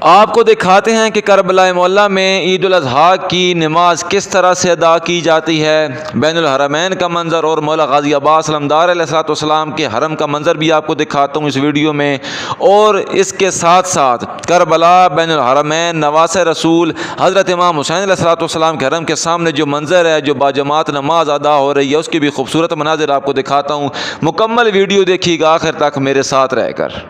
آپ کو دکھاتے ہیں کہ کربلا معلیٰ میں عید الاضحیٰ کی نماز کس طرح سے ادا کی جاتی ہے۔ بین الحرمین کا منظر اور مولا غازی عباس علمدار علیہ السلام کے حرم کا منظر بھی آپ کو دکھاتا ہوں اس ویڈیو میں، اور اس کے ساتھ ساتھ کربلا، بین الحرمین، نواسہ رسول، حضرت امام حسین علیہ السلام کے حرم کے سامنے جو منظر ہے، جو باجماعت نماز ادا ہو رہی ہے، اس کی بھی خوبصورت مناظر آپ کو دکھاتا ہوں۔ مکمل ویڈیو دیکھیے گا آخر تک میرے ساتھ رہ کر۔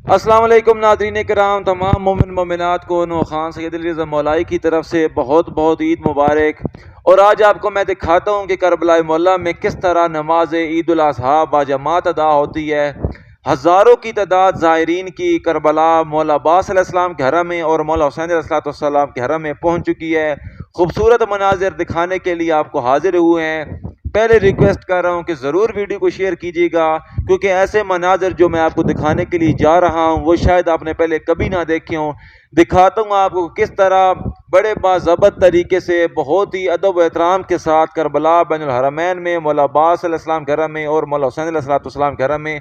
السلام علیکم ناظرین کرام، تمام مومن مومنات کو نو خان سید علی رضا مولائی کی طرف سے بہت بہت عید مبارک۔ اور آج آپ کو میں دکھاتا ہوں کہ کربلا معلیٰ میں کس طرح نماز عید الاضحیٰ باجماعت ادا ہوتی ہے۔ ہزاروں کی تعداد زائرین کی کربلا مولا عباس علیہ السلام کے حرم میں اور مولا حسین علیہ السلام کے حرم میں پہنچ چکی ہے۔ خوبصورت مناظر دکھانے کے لیے آپ کو حاضر ہوئے ہیں۔ پہلے ریکویسٹ کر رہا ہوں کہ ضرور ویڈیو کو شیئر کیجیے گا، کیونکہ ایسے مناظر جو میں آپ کو دکھانے کے لیے جا رہا ہوں وہ شاید آپ نے پہلے کبھی نہ دیکھے ہوں۔ دکھاتا ہوں آپ کو کس طرح بڑے باضابط طریقے سے، بہت ہی ادب و احترام کے ساتھ کربلا بین الحرمین میں مولا عباس علیہ السلام کے حرم میں اور مولا حسین علیہ السلام کے حرم میں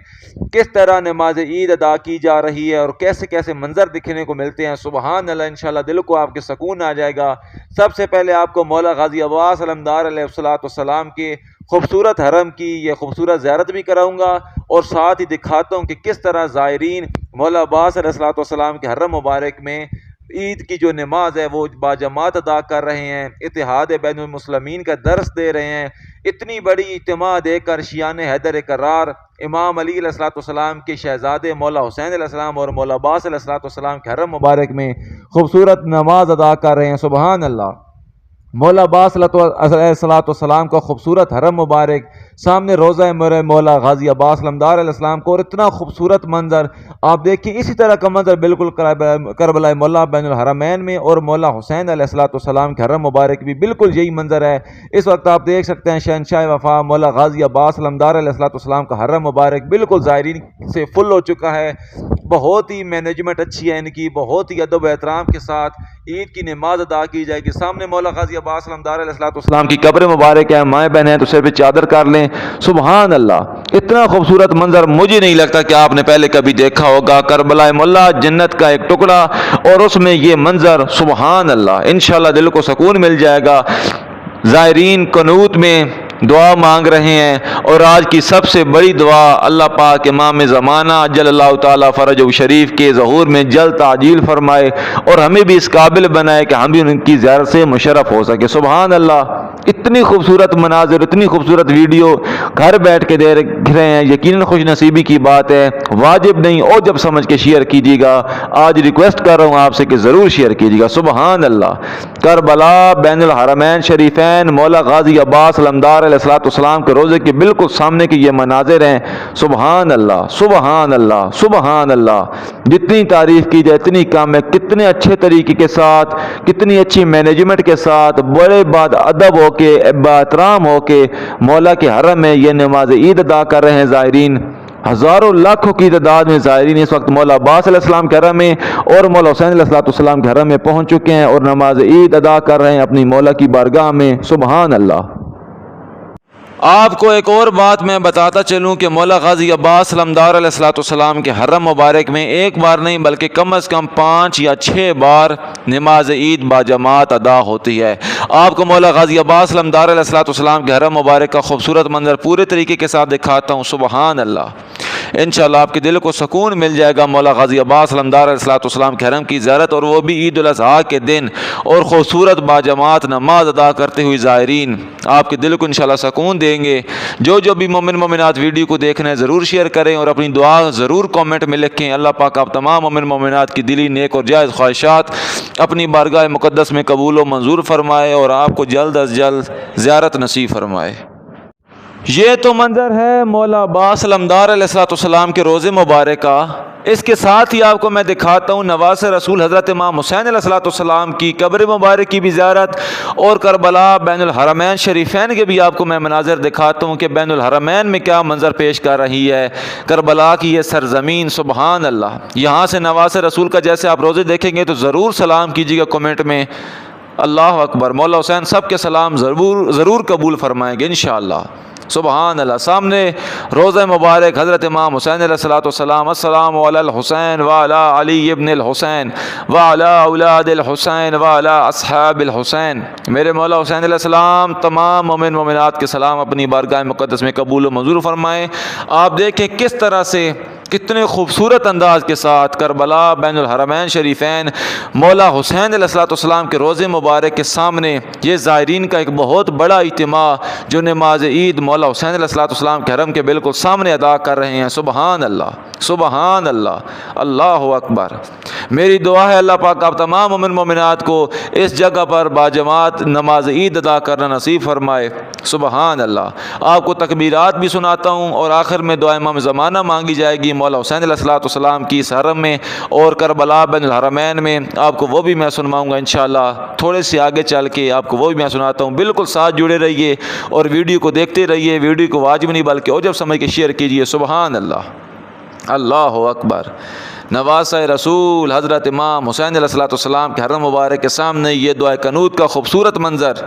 کس طرح نماز عید ادا کی جا رہی ہے اور کیسے کیسے منظر دکھنے کو ملتے ہیں۔ سبحان اللہ، انشاءاللہ دل کو آپ کے سکون آ جائے گا۔ سب سے پہلے آپ کو مولا غازی عباس علمدار علیہ السلام کے خوبصورت حرم کی یہ خوبصورت زیارت بھی کراؤں گا، اور ساتھ ہی دکھاتا ہوں کہ کس طرح زائرین مولا عباس علیہ السلام کے حرم مبارک میں عید کی جو نماز ہے وہ باجماعت ادا کر رہے ہیں، اتحاد بین المسلمین کا درس دے رہے ہیں۔ اتنی بڑی اجتماع دے کر شیعان حیدر کرار امام علی علیہ السلام کے شہزادے مولا حسین علیہ السلام اور مولا عباس علیہ السلام کے حرم مبارک میں خوبصورت نماز ادا کر رہے ہیں۔ سبحان اللہ، مولا عباس علیہ السلام کا خوبصورت حرم مبارک، سامنے روضہ مولا غازی عباس علمدار علیہ السلام کو، اور اتنا خوبصورت منظر آپ دیکھیں۔ اسی طرح کا منظر بالکل کربلا معلیٰ بین الحرمین میں اور مولا حسین علیہ السلام کے حرم مبارک بھی بالکل یہی منظر ہے۔ اس وقت آپ دیکھ سکتے ہیں شہنشاہ وفا مولا غازی عباس علمدار علیہ السلام کا حرم مبارک بالکل زائرین سے فل ہو چکا ہے۔ بہت ہی مینجمنٹ اچھی ہے ان کی، بہت ہی ادب و احترام کے ساتھ عید کی نماز ادا کی جائے گی۔ سامنے مولا غازی عباس علمدار علیہ السلام کی قبر مبارک ہے، مائیں بہنیں ہیں تو سر پہ چادر کر لیں۔ سبحان اللہ، اتنا خوبصورت منظر مجھے نہیں لگتا کہ آپ نے پہلے کبھی دیکھا ہوگا۔ کربلا معلیٰ جنت کا ایک ٹکڑا اور اس میں یہ منظر، سبحان اللہ، انشاءاللہ دل کو سکون مل جائے گا۔ زائرین قنوت میں دعا مانگ رہے ہیں، اور آج کی سب سے بڑی دعا اللہ پاک امام زمانہ جل اللہ تعالیٰ فرجہ شریف کے ظہور میں جلد تعجیل فرمائے اور ہمیں بھی اس قابل بنائے کہ ہم بھی ان کی زیارت سے مشرف ہو سکے۔ سبحان اللہ، اتنی خوبصورت مناظر، اتنی خوبصورت ویڈیو گھر بیٹھ کے دیکھ رہے ہیں، یقیناً خوش نصیبی کی بات ہے۔ واجب نہیں اور جب سمجھ کے شیئر کیجیے گا۔ آج ریکویسٹ کر رہا ہوں آپ سے کہ ضرور شیئر کیجیے گا۔ سبحان اللہ، کربلا بین الحرمین شریفین مولا غازی عباس علمدار علیہ السلام کے روزے کے بالکل سامنے کے یہ مناظر ہیں۔ سبحان اللہ، سبحان اللہ، سبحان اللہ، جتنی تعریف کی جائے اتنی کم ہے۔ کتنے اچھے طریقے کے ساتھ، کتنی اچھی مینجمنٹ کے ساتھ، بڑے بعد ادب ہو کے، باحترام ہو کے مولا کے حرم میں یہ نماز عید ادا کر رہے ہیں زائرین۔ ہزاروں لاکھوں کی تعداد میں زائرین اس وقت مولا عباس علیہ السلام کے حرم میں اور مولا حسین علیہ السلام کے حرم میں پہنچ چکے ہیں اور نماز عید ادا کر رہے ہیں اپنی مولا کی بارگاہ میں۔ سبحان اللہ۔ آپ کو ایک اور بات میں بتاتا چلوں کہ مولا غازی عباس علمدار علیہ السلام کے حرم مبارک میں ایک بار نہیں بلکہ کم از کم 5 یا 6 بار نماز عید باجماعت ادا ہوتی ہے۔ آپ کو مولا غازی عباس علمدار علیہ السلام کے حرم مبارک کا خوبصورت منظر پورے طریقے کے ساتھ دکھاتا ہوں۔ سبحان اللہ، انشاءاللہ آپ کے دل کو سکون مل جائے گا مولا غازی عباس علمدار علیہ السلام کے حرم کی زیارت، اور وہ بھی عید الاضحیٰ کے دن، اور خوبصورت باجماعت نماز ادا کرتے ہوئے زائرین آپ کے دل کو انشاءاللہ سکون دیں گے۔ جو بھی مومن مومنات ویڈیو کو دیکھ رہے ہیں ضرور شیئر کریں اور اپنی دعا ضرور کامنٹ میں لکھیں۔ اللہ پاک آپ تمام مومن مومنات کی دلی نیک اور جائز خواہشات اپنی بارگاہ مقدس میں قبول و منظور فرمائے اور آپ کو جلد از جلد زیارت نصیب فرمائے۔ یہ تو منظر ہے مولا عباس علمدار علیہ السلام کے روزے مبارک کا۔ اس کے ساتھ ہی آپ کو میں دکھاتا ہوں نواسہ رسول حضرت امام حسین علیہ السلام کی قبر مبارک کی بھی زیارت، اور کربلا بین الحرمین شریفین کے بھی آپ کو میں مناظر دکھاتا ہوں کہ بین الحرمین میں کیا منظر پیش کر رہی ہے کربلا کی یہ سرزمین۔ سبحان اللہ، یہاں سے نواسہ رسول کا جیسے آپ روزے دیکھیں گے تو ضرور سلام کیجیے گا کمنٹ میں۔ اللہ اکبر، مولا حسین سب کے سلام ضرور قبول فرمائیں گے انشاءاللہ۔ سبحان اللہ. سامنے روضہ مبارک حضرت امام حسین علیہ الصلوۃ والسلام، السلام علی الحسین وعلی علی ابن الحسین وعلی اولاد الحسین وعلی اصحاب الحسین. میرے مولا حسین علیہ السلام تمام مومن مومنات کے سلام اپنی بارگاہ مقدس میں قبول و منظور فرمائیں. آپ دیکھیں کس طرح سے کتنے خوبصورت انداز کے ساتھ کربلا بین الحرمین شریفین مولا حسین علیہ السلام کے روضے مبارک کے سامنے یہ زائرین کا ایک بہت بڑا اجتماع جو نماز عید مولا حسین علیہ السلام کے حرم کے بالکل سامنے ادا کر رہے ہیں. سبحان اللہ، سبحان اللہ، اللہ اکبر. میری دعا ہے اللہ پاک آپ تمام مومن مومنات کو اس جگہ پر باجماعت نماز عید ادا کرنا نصیب فرمائے. سبحان اللہ. آپ کو تکبیرات بھی سناتا ہوں اور آخر میں دعا امام زمانہ مانگی جائے گی مولا حسین علیہ السلام کی اس حرم میں اور کربلا بین الحرمین میں. آپ کو وہ بھی میں سنواؤں گا انشاءاللہ. تھوڑے سے آگے چل کے آپ کو وہ بھی میں سناتا ہوں. بالکل ساتھ جڑے رہیے اور ویڈیو کو دیکھتے رہیے. ویڈیو کو واجب نہیں بلکہ اور جب سمجھ کے شیئر کیجیے. سبحان اللہ، اللہ اکبر. نواسہ رسول حضرت امام حسین علیہ السلام کے حرم مبارک کے سامنے یہ دعا قنوت کا خوبصورت منظر.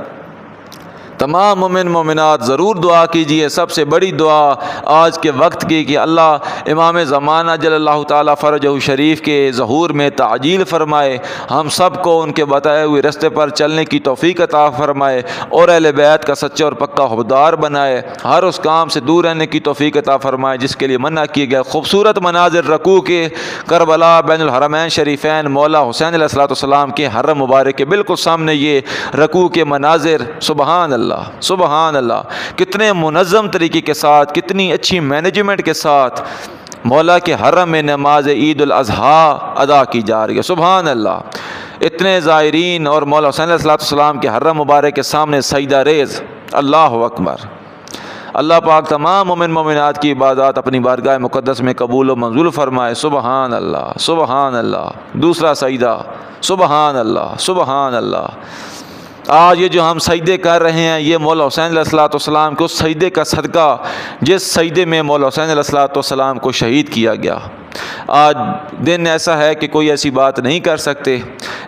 تمام مومن مومنات ضرور دعا کیجئے. سب سے بڑی دعا آج کے وقت کی کہ اللہ امام زمانہ جل اللہ تعالیٰ فرجہ شریف کے ظہور میں تعجیل فرمائے. ہم سب کو ان کے بتائے ہوئے راستے پر چلنے کی توفیق عطا فرمائے اور اہل بیت کا سچا اور پکا حبدار بنائے. ہر اس کام سے دور رہنے کی توفیق عطا فرمائے جس کے لیے منع کیے گئے. خوبصورت مناظر رکوع کے کربلا بین الحرمین شریفین مولا حسین علیہ السلام کے حرم مبارک کے بالکل سامنے یہ رکوع کے مناظر. سبحان اللہ، سبحان اللہ. کتنے منظم طریقے کے ساتھ، کتنی اچھی مینجمنٹ کے ساتھ مولا کے حرم میں نماز عید الاضحیٰ ادا کی جا رہی ہے. سبحان اللہ. اتنے زائرین اور مولا حسین علیہ السلام کے حرم مبارک کے سامنے سجدہ ریز. اللہ اکبر. اللہ پاک تمام مومن مومنات کی عبادات اپنی بارگاہ مقدس میں قبول و منظور فرمائے. سبحان اللہ، سبحان اللہ. دوسرا سجدہ. سبحان اللہ، سبحان اللہ. آج یہ جو ہم سجدے کر رہے ہیں یہ مولا حسین علیہ السلام کے اس سجدے کا صدقہ جس سجدے میں مولا حسین علیہ السلام کو شہید کیا گیا. آج دن ایسا ہے کہ کوئی ایسی بات نہیں کر سکتے،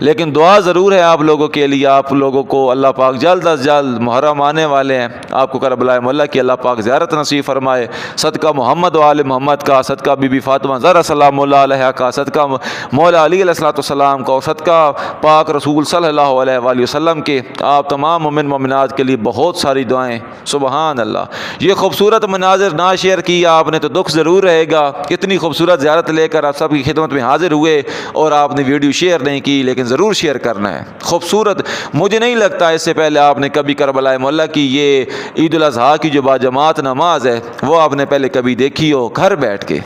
لیکن دعا ضرور ہے آپ لوگوں کے لیے. آپ لوگوں کو اللہ پاک جلد از جلد محرم آنے والے ہیں، آپ کو کربلا مولا کی اللہ پاک زیارت نصیب فرمائے. صدقہ محمد و آل محمد کا، صدقہ بی بی فاطمہ زہرا سلام اللہ علیہا کا، صدقہ مولا علی علیہ السلام کا، اور صدقہ پاک رسول صلی اللہ علیہ وآلہ وسلم کے. آپ تمام مومن مومنات کے لیے بہت ساری دعائیں. سبحان اللہ. یہ خوبصورت مناظر نہ شیئر کیا آپ نے تو دکھ ضرور رہے گا. کتنی خوبصورت زیارت لے کر آپ سب کی خدمت میں حاضر ہوئے اور آپ نے ویڈیو شیئر نہیں کی، لیکن ضرور شیئر کرنا ہے. خوبصورت. مجھے نہیں لگتا اس سے پہلے آپ نے کبھی کربلا مولا کی یہ عید الاضحیٰ کی جو باجماعت نماز ہے وہ آپ نے پہلے کبھی دیکھی ہو گھر بیٹھ کے.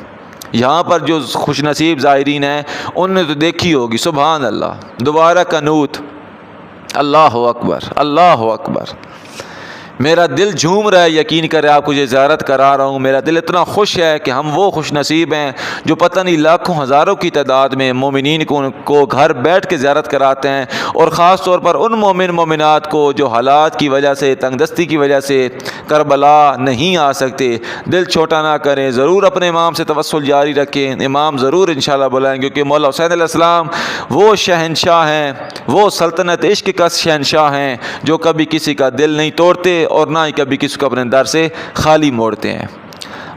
یہاں پر جو خوش نصیب زائرین ہیں ان نے تو دیکھی ہوگی. سبحان اللہ. دوبارہ قنوت. اللہ اکبر، اللہ اکبر. میرا دل جھوم رہا ہے. یقین کرے آپ کو یہ زیارت کرا رہا ہوں، میرا دل اتنا خوش ہے کہ ہم وہ خوش نصیب ہیں جو پتہ نہیں لاکھوں ہزاروں کی تعداد میں مومنین کو گھر بیٹھ کے زیارت کراتے ہیں. اور خاص طور پر ان مومن مومنات کو جو حالات کی وجہ سے، تنگ دستی کی وجہ سے کربلا نہیں آ سکتے. دل چھوٹا نہ کریں، ضرور اپنے امام سے توسل جاری رکھیں. امام ضرور انشاءاللہ بلائیں گے، کیونکہ مولا حسین علیہ السلام وہ شہنشاہ ہیں، وہ سلطنت عشق کا شہنشاہ ہیں جو کبھی کسی کا دل نہیں توڑتے اور نہ ہی کبھی کسی کو اپنے در سے خالی موڑتے ہیں.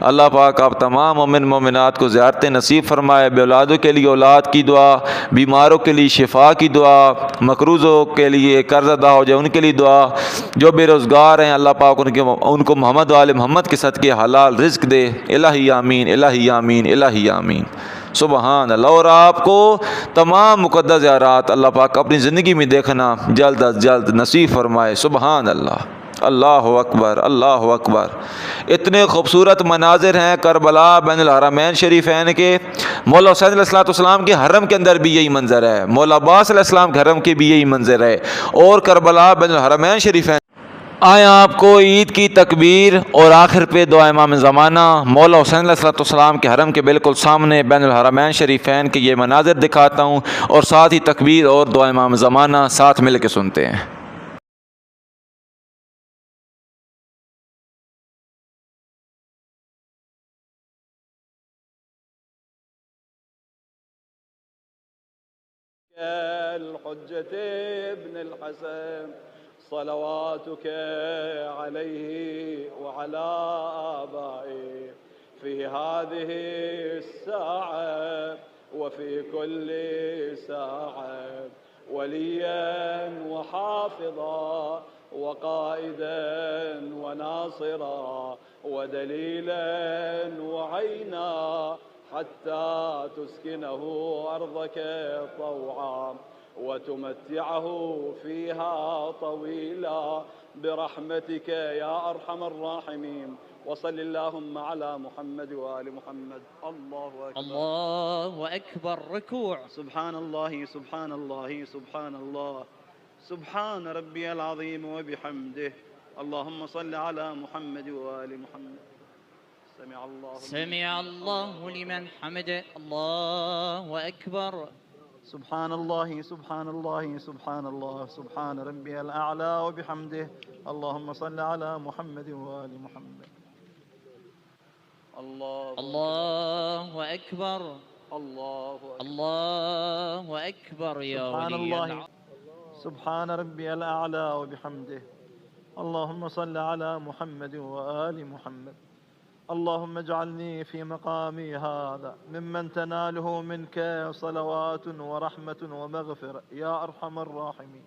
اللہ پاک آپ تمام مومن مومنات کو زیارت نصیب فرمائے. بے اولادوں کے لیے اولاد کی دعا، بیماروں کے لیے شفا کی دعا، مقروضوں کے لیے قرض ادا ہو جائے ان کے لیے دعا، جو بے روزگار ہیں اللہ پاک ان کو محمد و آل محمد کے صدقے حلال رزق دے. الہی آمین، الہی آمین، الہی آمین. سبحان اللہ. اور آپ کو تمام مقدس زیارات اللہ پاک اپنی زندگی میں دیکھنا جلد از جلد نصیب فرمائے. سبحان اللہ. اللہ اکبر، اللہ اکبر. اتنے خوبصورت مناظر ہیں کربلا بین الحرمین شریفین کے. مولا حسین علیہ السلام کے حرم کے اندر بھی یہی منظر ہے، مولا عباس علیہ السلام کے حرم کے بھی یہی منظر ہے، اور کربلا بین الحرمین شریفین. آئیں آپ کو عید کی تکبیر اور آخر پہ دعا امام زمانہ مولا حسین علیہ السلام کے حرم کے بالکل سامنے بین الحرمین شریفین کے یہ مناظر دکھاتا ہوں، اور ساتھ ہی تکبیر اور دعا امام زمانہ ساتھ مل کے سنتے ہیں. الحجة ابن الحسن صلواتك عليه وعلى آبائه في هذه الساعة وفي كل ساعة، وليا وحافظا وقائدا وناصرا ودليلا وعينا، حتى تسكنه أرضك طوعا وتمتعه فيها طويلا برحمتك يا أرحم الراحمين. وصل اللهم على محمد وآل محمد. الله أكبر. الله أكبر. ركوع. سبحان الله سبحان الله سبحان الله، سبحان ربي العظيم وبحمده. اللهم صل على محمد وآل محمد. سمع الله لمن حمده. الله أكبر. سبحان الله سبحان الله سبحان الله، سبحان ربي الأعلى وبحمده. اللهم صل على محمد وآل محمد. الله أكبر. الله أكبر يا سبحان ولي الله سبحان ربي الأعلى وبحمده. اللهم صل على محمد وآل محمد. اللهم اجعلني في مقامي هذا ممن تناله منك صلوات ورحمة ومغفرة يا أرحم الراحمين.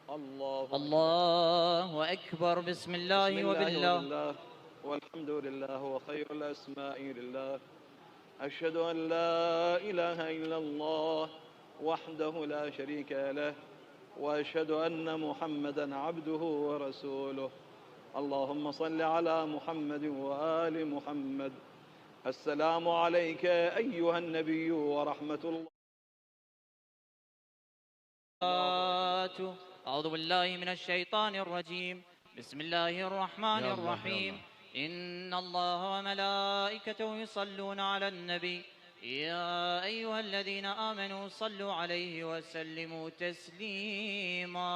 الله أكبر. بسم الله وبالله والحمد لله وخير الأسماء لله. أشهد أن لا إله إلا الله وحده لا شريك له، وأشهد أن محمدا عبده ورسوله. اللهم صل على محمد وآل محمد. السلام عليك أيها النبي ورحمة الله. أعوذ بالله من الشيطان الرجيم. بسم الله الرحمن الرحيم. إن الله وملائكته يصلون على النبي يا أيها الذين آمنوا صلوا عليه وسلموا تسليما.